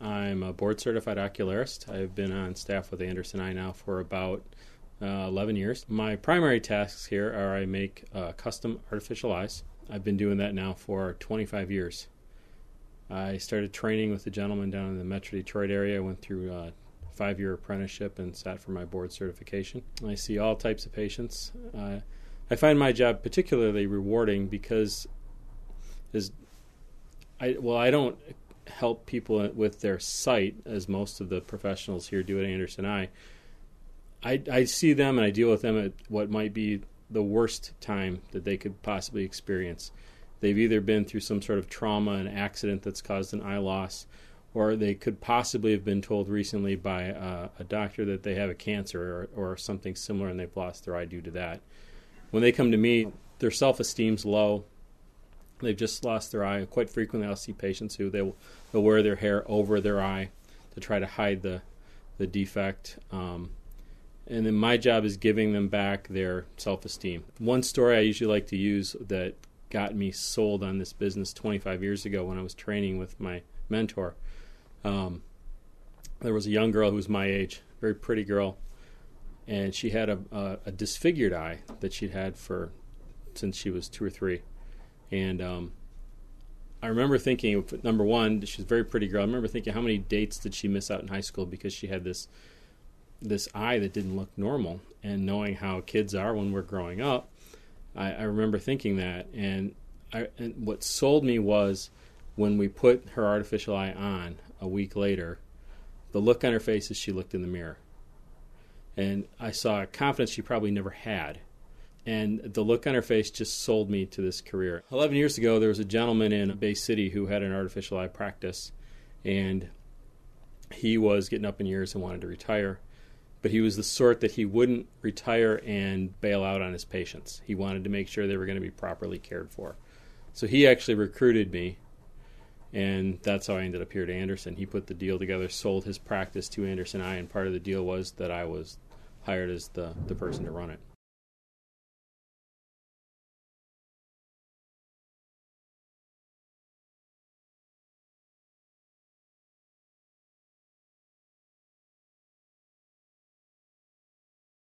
I'm a Board Certified Ocularist. I've been on staff with Andersen Eye now for about 11 years. My primary tasks here are I make custom artificial eyes. I've been doing that now for 25 years. I started training with a gentleman down in the Metro Detroit area. I went through a 5-year apprenticeship and sat for my board certification. I see all types of patients. I find my job particularly rewarding because I don't help people with their sight as most of the professionals here do at Andersen Eye. I see them and I deal with them at what might be the worst time that they could possibly experience. They've either been through some sort of trauma, an accident that's caused an eye loss, or they could possibly have been told recently by a doctor that they have a cancer or something similar and they've lost their eye due to that. When they come to me, their self-esteem's low. They've just lost their eye. Quite frequently I'll see patients who they'll wear their hair over their eye to try to hide the defect. And then my job is giving them back their self-esteem. One story I usually like to use that got me sold on this business 25 years ago when I was training with my mentor. There was a young girl who was my age, very pretty girl, and she had a disfigured eye that she'd had since she was 2 or 3. And I remember thinking, number one, she's a very pretty girl. I remember thinking, how many dates did she miss out in high school because she had this eye that didn't look normal? And knowing how kids are when we're growing up, I remember thinking that. And what sold me was when we put her artificial eye on a week later, the look on her face as she looked in the mirror. And I saw a confidence she probably never had. And the look on her face just sold me to this career. 11 years ago, there was a gentleman in Bay City who had an artificial eye practice, and he was getting up in years and wanted to retire. But he was the sort that he wouldn't retire and bail out on his patients. He wanted to make sure they were going to be properly cared for. So he actually recruited me, and that's how I ended up here to Andersen. He put the deal together, sold his practice to Andersen Eye, and part of the deal was that I was hired as the person to run it.